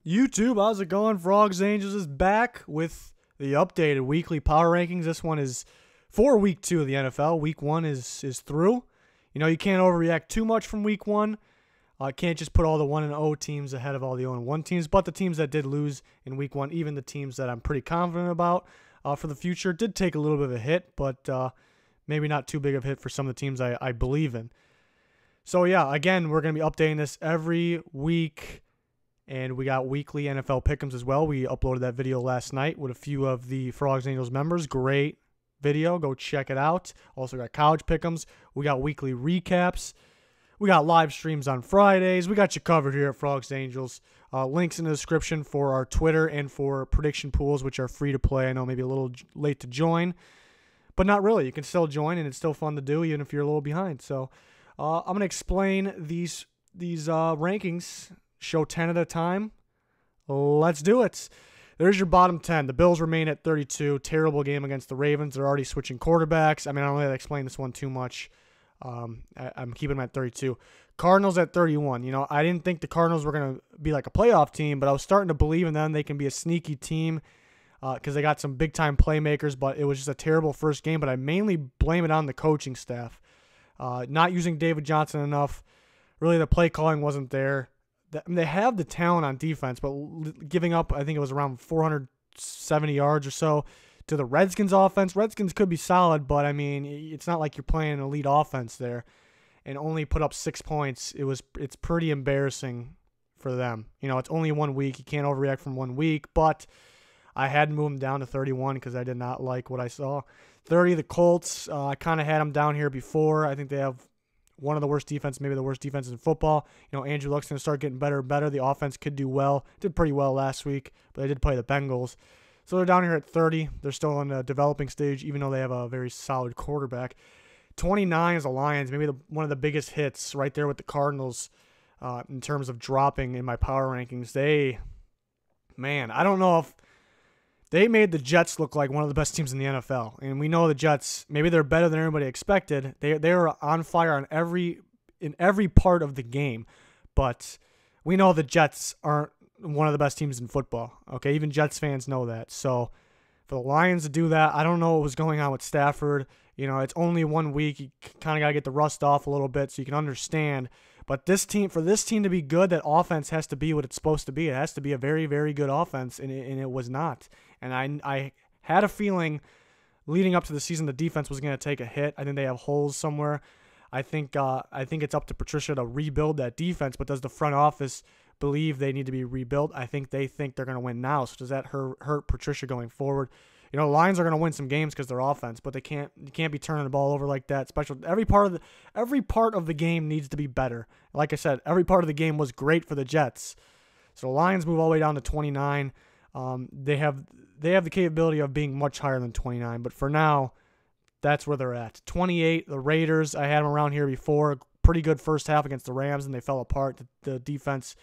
YouTube, how's it going? Frogs Angels is back with the updated weekly power rankings. This one is for week 2 of the NFL. Week 1 is through. You know, you can't overreact too much from week 1. Can't just put all the 1-0 teams ahead of all the 0-1 teams, but the teams that did lose in week 1, even the teams that I'm pretty confident about for the future, did take a little bit of a hit, but maybe not too big of a hit for some of the teams I believe in. So yeah, again, we're going to be updating this every week. And we got weekly NFL pick'ems as well. We uploaded that video last night with a few of the Frogs Angels members. Great video. Go check it out. Also got college pick'ems. We got weekly recaps. We got live streams on Fridays. We got you covered here at Frogs Angels. Links in the description for our Twitter and for prediction pools, which are free to play. I know maybe a little late to join, but not really. You can still join, and it's still fun to do, even if you're a little behind. So I'm going to explain these rankings. Show 10 at a time. Let's do it. There's your bottom 10. The Bills remain at 32. Terrible game against the Ravens. They're already switching quarterbacks. I mean, I don't really have to explain this one too much. I'm keeping them at 32. Cardinals at 31. You know, I didn't think the Cardinals were going to be like a playoff team, but I was starting to believe in them. They can be a sneaky team because they got some big-time playmakers, but it was just a terrible first game. But I mainly blame it on the coaching staff. Not using David Johnson enough. Really, the play calling wasn't there. They have the talent on defense, but giving up, I think it was around 470 yards or so to the Redskins offense. Redskins could be solid, but, I mean, it's not like you're playing an elite offense there, and only put up 6 points. It's pretty embarrassing for them. You know, it's only 1 week. You can't overreact from 1 week, but I had to move them down to 31 because I did not like what I saw. 30, the Colts. I kind of had them down here before. I think they have one of the worst defenses, maybe the worst defense in football. You know, Andrew Luck's going to start getting better and better. The offense could do well. Did pretty well last week, but they did play the Bengals. So they're down here at 30. They're still in the developing stage, even though they have a very solid quarterback. 29 is the Lions, maybe one of the biggest hits right there with the Cardinals in terms of dropping in my power rankings. I don't know if they made the Jets look like one of the best teams in the NFL. And we know the Jets, maybe they're better than everybody expected. They were on fire in every part of the game. But we know the Jets aren't one of the best teams in football. Okay, even Jets fans know that. So for the Lions to do that, I don't know what was going on with Stafford. You know, it's only 1 week. You kind of got to get the rust off a little bit so you can understand. But for this team to be good, that offense has to be what it's supposed to be. It has to be a very, very good offense, and it was not. And I had a feeling leading up to the season the defense was going to take a hit. I think they have holes somewhere. I think it's up to Patricia to rebuild that defense, but does the front office believe they need to be rebuilt? I think they think they're going to win now. So does that hurt Patricia going forward? You know, the Lions are going to win some games because they're offense, but you can't be turning the ball over like that. Every part of the game needs to be better. Like I said, every part of the game was great for the Jets. So the Lions move all the way down to 29. They have the capability of being much higher than 29, but for now, that's where they're at. 28, the Raiders. I had them around here before. Pretty good first half against the Rams, and they fell apart. The defense.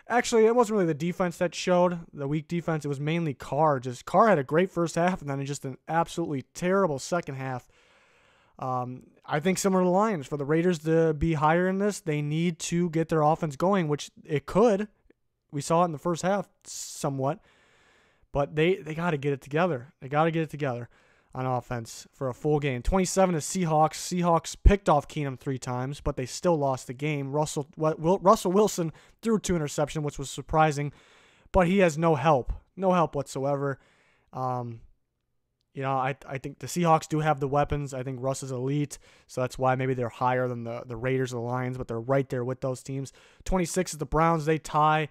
Actually, it wasn't really the defense that showed, the weak defense. It was mainly Carr. Carr had a great first half and then just an absolutely terrible second half. I think similar to the Lions, for the Raiders to be higher in this, they need to get their offense going, which it could. We saw it in the first half somewhat. But they got to get it together. They got to get it together on offense for a full game. 27 is Seahawks. Seahawks picked off Keenum 3 times, but they still lost the game. Russell Wilson threw 2 interceptions, which was surprising, but he has no help whatsoever. You know, I think the Seahawks do have the weapons. I think Russ is elite, so that's why maybe they're higher than the Raiders or the Lions, but they're right there with those teams. 26 is the Browns. They tie.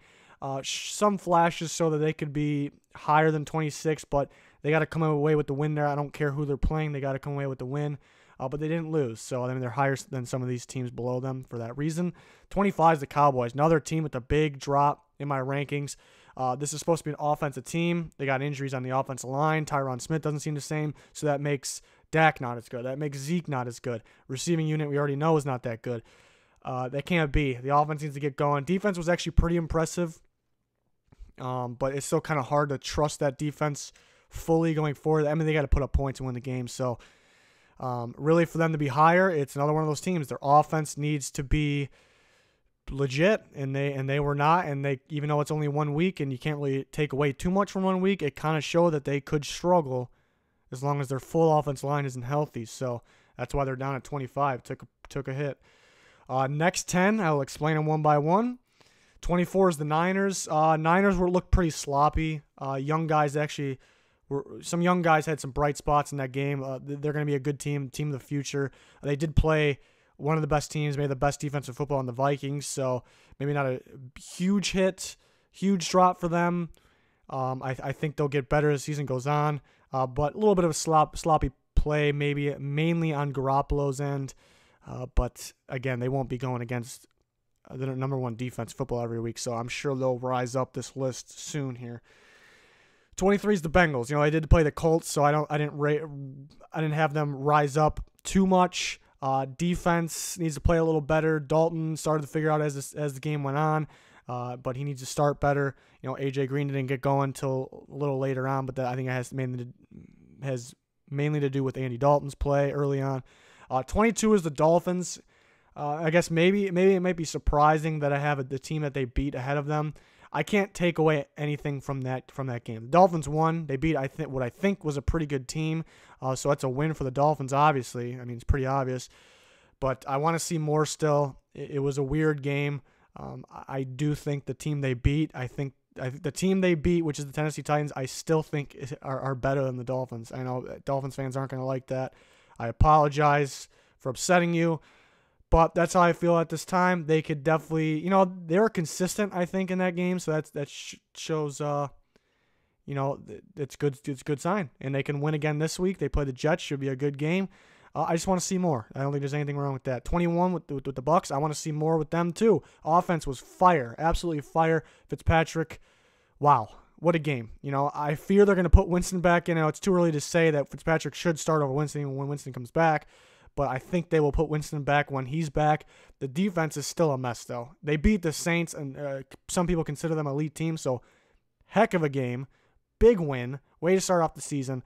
Some flashes so that they could be higher than 26, but they got to come away with the win there. I don't care who they're playing. They got to come away with the win, but they didn't lose. So, I mean, they're higher than some of these teams below them for that reason. 25 is the Cowboys, another team with a big drop in my rankings. This is supposed to be an offensive team. They got injuries on the offensive line. Tyron Smith doesn't seem the same, so that makes Dak not as good. That makes Zeke not as good. Receiving unit we already know is not that good. That can't be. The offense needs to get going. Defense was actually pretty impressive. But it's still kind of hard to trust that defense fully going forward. I mean, they got to put up points and win the game. So, really, for them to be higher, it's another one of those teams. Their offense needs to be legit, and they were not. And they, even though it's only 1 week and you can't really take away too much from 1 week, it kind of showed that they could struggle as long as their full offensive line isn't healthy. So that's why they're down at 25. Took a hit. Next 10, I'll explain them one by one. 24 is the Niners. Niners looked pretty sloppy. Young guys actually some young guys had some bright spots in that game. They're going to be a good team of the future. They did play one of the best teams, maybe the best defensive football in the Vikings. So maybe not a huge drop for them. I think they'll get better as the season goes on. But a little bit of a sloppy play, maybe mainly on Garoppolo's end. But again, they won't be going against the number one defense football every week, so I'm sure they'll rise up this list soon here. 23 is the Bengals. I did play the Colts, so I didn't have them rise up too much. Defense needs to play a little better. Dalton started to figure out as the game went on, but he needs to start better. AJ Green didn't get going until a little later on, but I think it has mainly to do with Andy Dalton's play early on. 22 is the Dolphins. I guess maybe it might be surprising that I have the team that they beat ahead of them. I can't take away anything from that game. The Dolphins won. They beat what I think was a pretty good team. So that's a win for the Dolphins, obviously. I mean, it's pretty obvious. But I want to see more still. It was a weird game. I do think the team they beat, the team they beat, which is the Tennessee Titans, I still think are better than the Dolphins. I know Dolphins fans aren't going to like that. I apologize for upsetting you. But that's how I feel at this time. They could definitely, they were consistent, I think, in that game. So that shows, it's good. It's a good sign. And they can win again this week. They play the Jets. Should be a good game. I just want to see more. I don't think there's anything wrong with that. 21 with the Bucs. I want to see more with them too. Offense was fire, absolutely fire. Fitzpatrick, wow, what a game. I fear they're going to put Winston back in. It's too early to say that Fitzpatrick should start over Winston when Winston comes back. But I think they will put Winston back when he's back. The defense is still a mess, though. They beat the Saints, and some people consider them an elite team. So, heck of a game. Big win. Way to start off the season.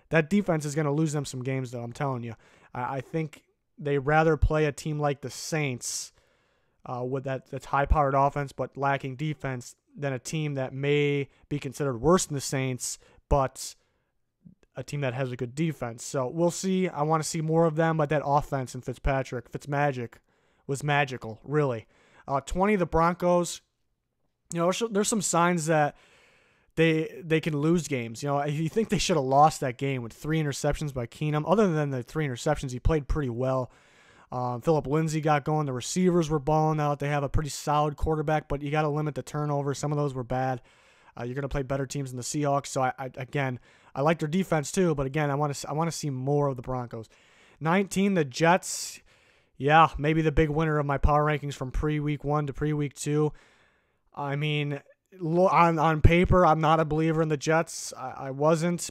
That defense is going to lose them some games, though, I'm telling you. I think they rather play a team like the Saints with that's high-powered offense but lacking defense than a team that may be considered worse than the Saints, but a team that has a good defense. So we'll see. I want to see more of them, but that offense and Fitzmagic was magical, really. 20, the Broncos. There's some signs that they can lose games. You think they should have lost that game with 3 interceptions by Keenum. Other than the 3 interceptions, he played pretty well. Phillip Lindsay got going. The receivers were balling out. They have a pretty solid quarterback, but you got to limit the turnovers. Some of those were bad. You're going to play better teams than the Seahawks. So I like their defense too, but again, I want to see more of the Broncos. 19, the Jets. Yeah, maybe the big winner of my power rankings from pre-week 1 to pre-week 2. I mean, on paper, I'm not a believer in the Jets. I wasn't,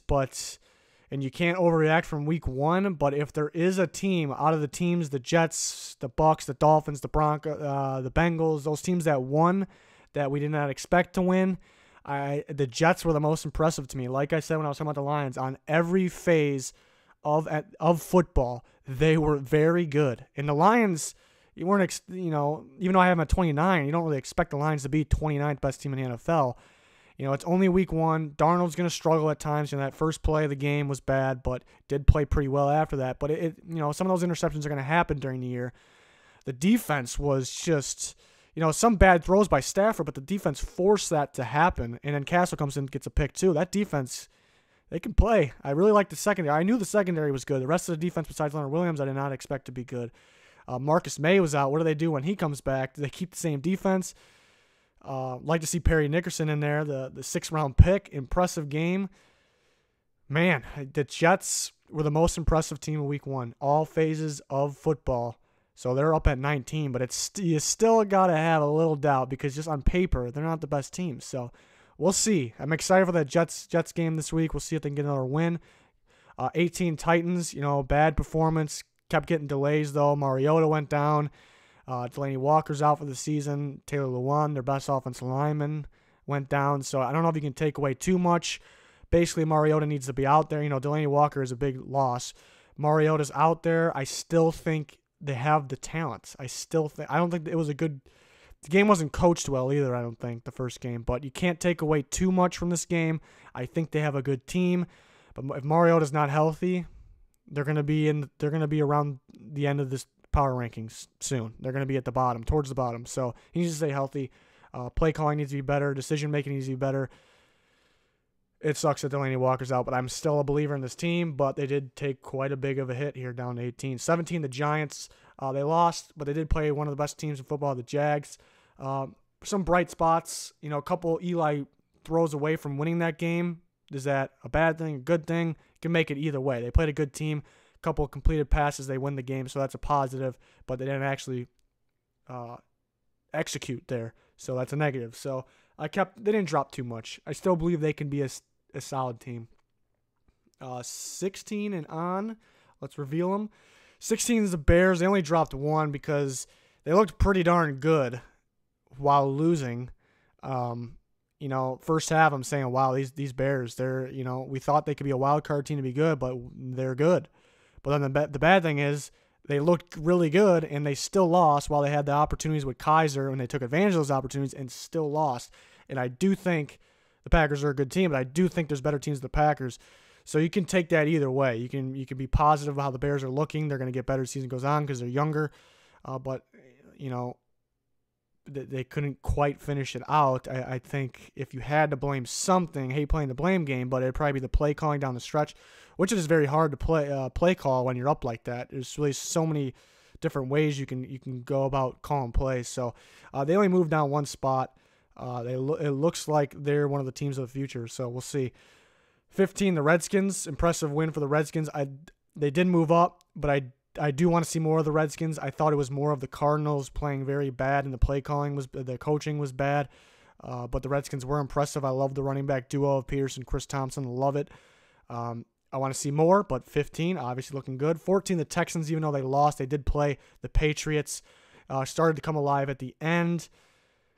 and you can't overreact from week 1. But if there is a team out of the teams, the Jets, the Bucs, the Dolphins, the Broncos, the Bengals, those teams that won that we did not expect to win, the Jets were the most impressive to me. Like I said when I was talking about the Lions, on every phase of football, they were very good. And the Lions, you weren't, even though I have them at 29, you don't really expect the Lions to be 29th best team in the NFL. It's only week 1. Darnold's going to struggle at times. That first play of the game was bad, but did play pretty well after that. But some of those interceptions are going to happen during the year. The defense was just, some bad throws by Stafford, but the defense forced that to happen. And then Castle comes in and gets a pick too. That defense, they can play. I really like the secondary. I knew the secondary was good. The rest of the defense besides Leonard Williams, I did not expect to be good. Marcus May was out. What do they do when he comes back? Do they keep the same defense? Like to see Perry Nickerson in there, the 6th-round pick. Impressive game. Man, the Jets were the most impressive team in week 1. All phases of football. So they're up at 19, but you still got to have a little doubt because just on paper, they're not the best team. So we'll see. I'm excited for that Jets game this week. We'll see if they can get another win. 18 Titans, bad performance. Kept getting delays, though. Mariota went down. Delaney Walker's out for the season. Taylor Lewan, their best offensive lineman, went down. So I don't know if you can take away too much. Basically, Mariota needs to be out there. Delaney Walker is a big loss. Mariota's out there. I still think they have the talent. I don't think it was a good The game wasn't coached well either, I don't think, the first game. But you can't take away too much from this game. I think they have a good team. But if Mariota's not healthy, they're going to be around the end of this power rankings soon. They're going to be at the bottom, towards the bottom. So he needs to stay healthy. Play calling needs to be better. Decision making needs to be better. It sucks that Delaney Walker's out, but I'm still a believer in this team. But they did take quite a big of a hit here, down to 18. 17, the Giants. They lost, but they did play one of the best teams in football, the Jags. Some bright spots. A couple Eli throws away from winning that game. Is that a bad thing, a good thing? Can make it either way. They played a good team. A couple of completed passes, they win the game, so that's a positive. But they didn't actually execute there, so that's a negative. So they didn't drop too much. I still believe they can be a solid team. 16 and on, let's reveal them. 16 is the Bears. They only dropped one because they looked pretty darn good while losing. First half I'm saying, wow, these Bears, they're, we thought they could be a wild card team to be good, but they're good. But then the bad thing is they looked really good and they still lost while they had the opportunities with Kaiser, and they took advantage of those opportunities and still lost. And I do think the Packers are a good team, but I do think there's better teams than the Packers. So you can take that either way. You can be positive about how the Bears are looking. They're going to get better as the season goes on because they're younger. But they couldn't quite finish it out. I think if you had to blame something, hate playing the blame game, but it'd probably be the play calling down the stretch, which is very hard to play call when you're up like that. There's really so many different ways you can go about calling plays. So they only moved down one spot. It looks like they're one of the teams of the future. So we'll see. 15, the Redskins. Impressive win for the Redskins. They did move up, but I do want to see more of the Redskins. I thought it was more of the Cardinals playing very bad, and the coaching was bad. But the Redskins were impressive. I love the running back duo of Peterson, Chris Thompson. Love it. I want to see more, but 15, obviously looking good. 14, the Texans, even though they lost, they did play the Patriots. Started to come alive at the end.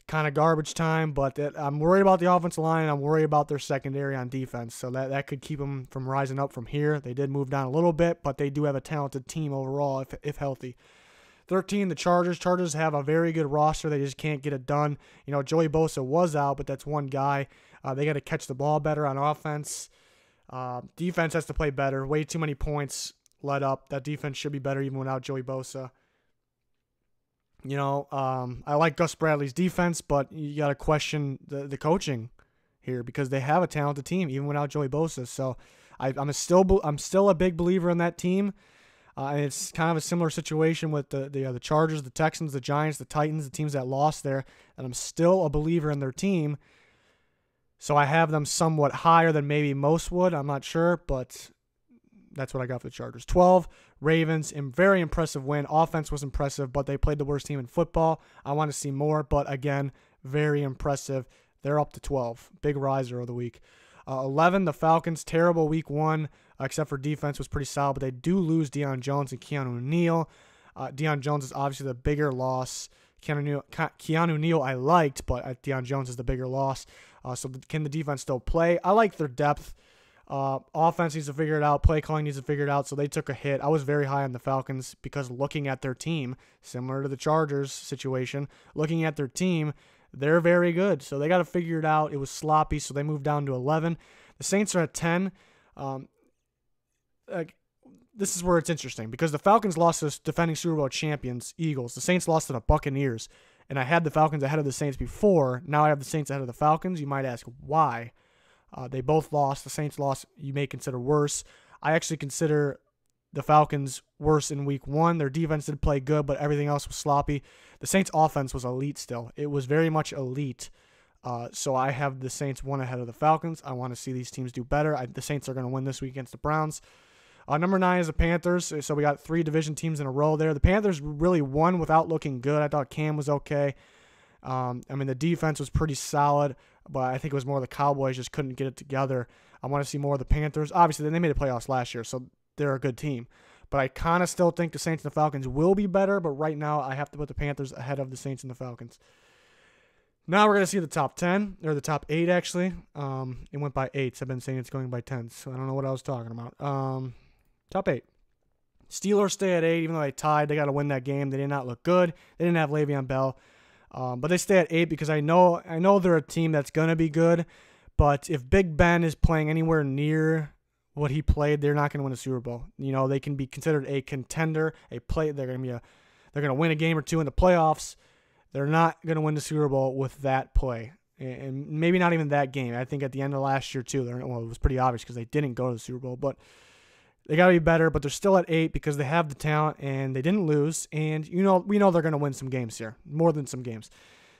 Kind of garbage time, but I'm worried about the offensive line. I'm worried about their secondary on defense, so that could keep them from rising up from here. They did move down a little bit, but they do have a talented team overall if healthy. 13, the Chargers. Chargers have a very good roster. They just can't get it done. Joey Bosa was out, but that's one guy. They got to catch the ball better on offense. Defense has to play better. Way too many points let up. That defense should be better even without Joey Bosa. I like Gus Bradley's defense, but you got to question the coaching here because they have a talented team even without Joey Bosa. So I'm still a big believer in that team. And it's kind of a similar situation with the Chargers, the Texans, the Giants, the Titans, the teams that lost there. And I'm still a believer in their team. So I have them somewhat higher than maybe most would. I'm not sure, but that's what I got for the Chargers. 12, Ravens, very impressive win. Offense was impressive, but they played the worst team in football. I want to see more, but again, very impressive. They're up to 12. Big riser of the week. 11, the Falcons, terrible week one, except for defense was pretty solid, but they do lose Deion Jones and Keanu Neal. Deion Jones is obviously the bigger loss. Keanu Neal I liked, but Deion Jones is the bigger loss. So can the defense still play? I like their depth. Offense needs to figure it out. Play calling needs to figure it out. So they took a hit. I was very high on the Falcons because looking at their team, similar to the Chargers situation, looking at their team, they're very good. So they got to figure it out. It was sloppy, so they moved down to 11. The Saints are at 10. This is where it's interesting because the Falcons lost to defending Super Bowl champions, Eagles. The Saints lost to the Buccaneers. And I had the Falcons ahead of the Saints before. Now I have the Saints ahead of the Falcons. You might ask why. They both lost. The Saints lost, you may consider worse. I actually consider the Falcons worse in week one. Their defense did play good, but everything else was sloppy. The Saints' offense was elite still. It was very much elite. So I have the Saints one ahead of the Falcons. I want to see these teams do better. The Saints are going to win this week against the Browns. Number 9 is the Panthers. So we got 3 division teams in a row there. The Panthers really won without looking good. I thought Cam was okay. The defense was pretty solid, but I think it was more the Cowboys just couldn't get it together. I want to see more of the Panthers. Obviously, they made the playoffs last year, so they're a good team. But I kind of still think the Saints and the Falcons will be better, but right now I have to put the Panthers ahead of the Saints and the Falcons. Now we're going to see the top 10, or the top 8 actually. It went by 8s. I've been saying it's going by 10s, so I don't know what I was talking about. Top 8. Steelers stay at 8, even though they tied. They got to win that game. They did not look good. They didn't have Le'Veon Bell. But they stay at 8 because I know they're a team that's going to be good. But if Big Ben is playing anywhere near what he played, they're not going to win a Super Bowl. They can be considered a contender, they're going to win a game or two in the playoffs. They're not going to win the Super Bowl with that play. And maybe not even that game. I think at the end of last year, too, it was pretty obvious because they didn't go to the Super Bowl. But they got to be better, but they're still at 8 because they have the talent, and they didn't lose. And, we know they're going to win some games here, more than some games.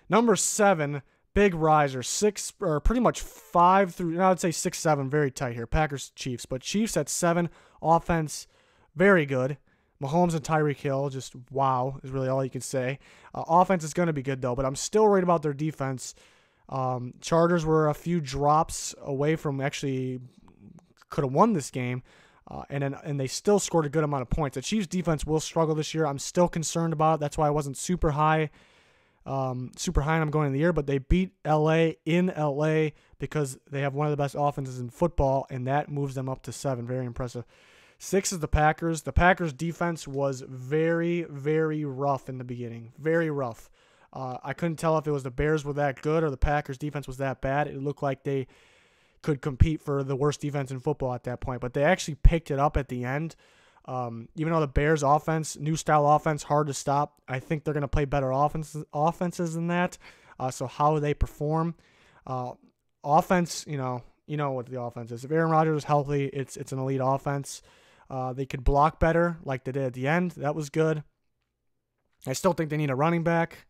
Number 7, big riser, 6, or pretty much 5 through, I would say 6, 7, very tight here. Packers, Chiefs. But Chiefs at 7, offense, very good. Mahomes and Tyreek Hill, just wow, is really all you can say. Offense is going to be good, though, but I'm still worried about their defense. Chargers were a few drops away from actually could have won this game, and they still scored a good amount of points. The Chiefs' defense will struggle this year. I'm still concerned about it. That's why I wasn't super high on them going in the year, but they beat L.A. in L.A. because they have one of the best offenses in football, and that moves them up to 7. Very impressive. 6 is the Packers. The Packers' defense was very, very rough in the beginning. Very rough. I couldn't tell if it was the Bears were that good or the Packers' defense was that bad. It looked like they could compete for the worst defense in football at that point, but they actually picked it up at the end. Even though the Bears' offense, new style offense, hard to stop, I think they're going to play better offenses than that. So how they perform, offense, you know what the offense is. If Aaron Rodgers is healthy, it's an elite offense. They could block better like they did at the end. That was good. I still think they need a running back.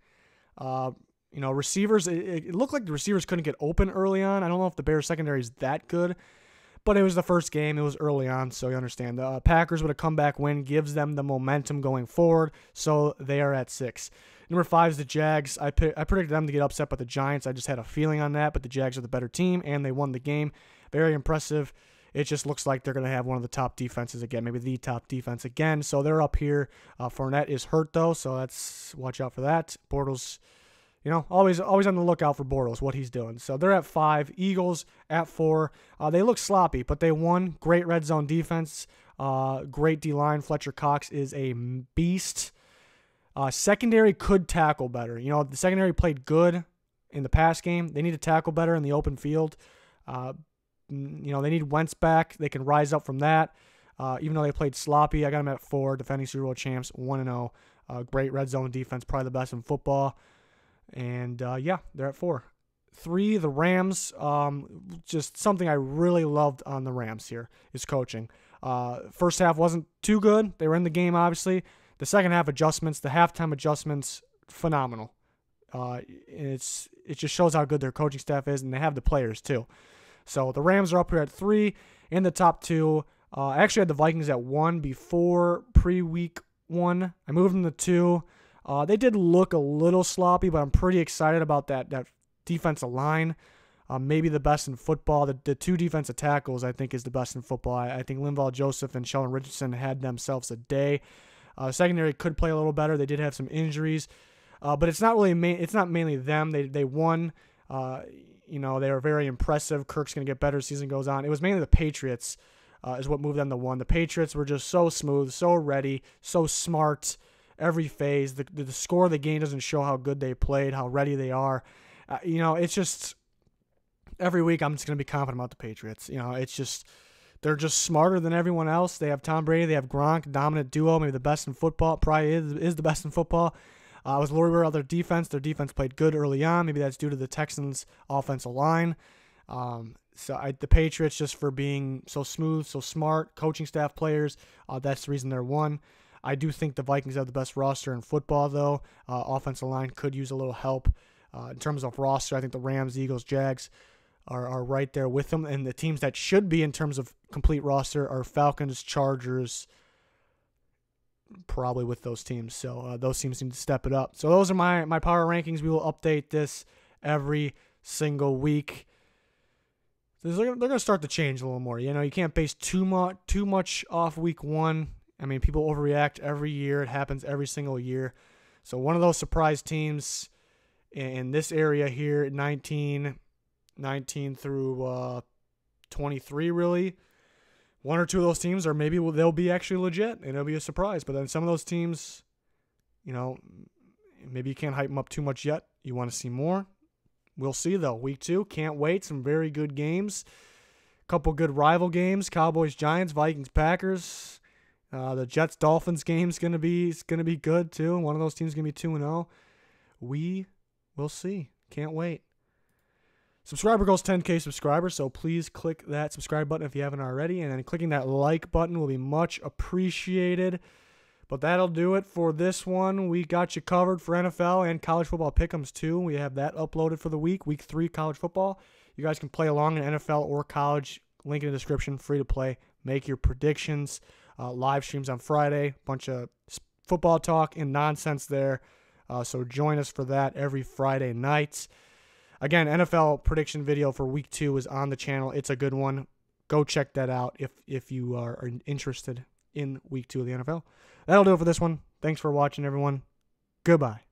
Receivers, it looked like the receivers couldn't get open early on. I don't know if the Bears secondary is that good, but it was the first game. It was early on, so you understand. The Packers with a comeback win gives them the momentum going forward, so they are at 6. Number 5 is the Jags. I predicted them to get upset by the Giants. I just had a feeling on that, but the Jags are the better team, and they won the game. Very impressive. It just looks like they're going to have one of the top defenses again, maybe the top defense again. So they're up here. Fournette is hurt, though, so watch out for that. Bortles, always on the lookout for Bortles, what he's doing. So they're at 5. Eagles at 4. They look sloppy, but they won. Great red zone defense. Great D-line. Fletcher Cox is a beast. Secondary could tackle better. The secondary played good in the pass game. They need to tackle better in the open field. They need Wentz back. They can rise up from that. Even though they played sloppy, I got them at 4. Defending Super Bowl champs, 1-0. Great red zone defense, probably the best in football. And, they're at 4. 3, the Rams. Just something I really loved on the Rams here is coaching. First half wasn't too good. They were in the game, obviously. The second half adjustments, the halftime adjustments, phenomenal. It just shows how good their coaching staff is, and they have the players, too. So the Rams are up here at 3 in the top 2. I actually had the Vikings at 1 before pre-week 1. I moved them to 2. They did look a little sloppy, but I'm pretty excited about that defensive line. Maybe the best in football. The 2 defensive tackles, I think, is the best in football. I think Linval Joseph and Sheldon Richardson had themselves a day. Secondary could play a little better. They did have some injuries, but it's not really it's not mainly them. They won. They were very impressive. Kirk's going to get better as the season goes on. It was mainly the Patriots is what moved them to 1. The Patriots were just so smooth, so ready, so smart every phase. The score of the game doesn't show how good they played, how ready they are. It's just every week I'm just going to be confident about the Patriots. It's just they're just smarter than everyone else. They have Tom Brady. They have Gronk, dominant duo, maybe the best in football. Probably is the best in football. I was worried about their defense. Their defense played good early on. Maybe that's due to the Texans' offensive line. The Patriots, just for being so smooth, so smart, coaching staff, players, that's the reason they're 1. I do think the Vikings have the best roster in football, though. Offensive line could use a little help. In terms of roster, I think the Rams, Eagles, Jags are right there with them. And the teams that should be in terms of complete roster are Falcons, Chargers, probably with those teams. So those teams need to step it up. So those are my power rankings. We will update this every single week. They're going to start to change a little more. You can't base too much off week 1. I mean, people overreact every year. It happens every single year. So one of those surprise teams in this area here, 19 through 23, really. 1 or 2 of those teams, or maybe they'll be actually legit, and it'll be a surprise. But then some of those teams, maybe you can't hype them up too much yet. You want to see more? We'll see, though. Week 2, can't wait. Some very good games. Couple good rival games. Cowboys, Giants, Vikings, Packers. The Jets, Dolphins game is gonna be good, too. One of those teams is going to be 2-0. We will see. Can't wait. Subscriber goes 10K subscribers, so please click that subscribe button if you haven't already, and then clicking that like button will be much appreciated. But that'll do it for this one. We got you covered for NFL and college football pick'ems too. We have that uploaded for the week 3 college football. You guys can play along in NFL or college. Link in the description, free to play. Make your predictions. Live streams on Friday. Bunch of football talk and nonsense there. So join us for that every Friday night. Again, NFL prediction video for week 2 is on the channel. It's a good one. Go check that out if you are interested in week 2 of the NFL. That'll do it for this one. Thanks for watching, everyone. Goodbye.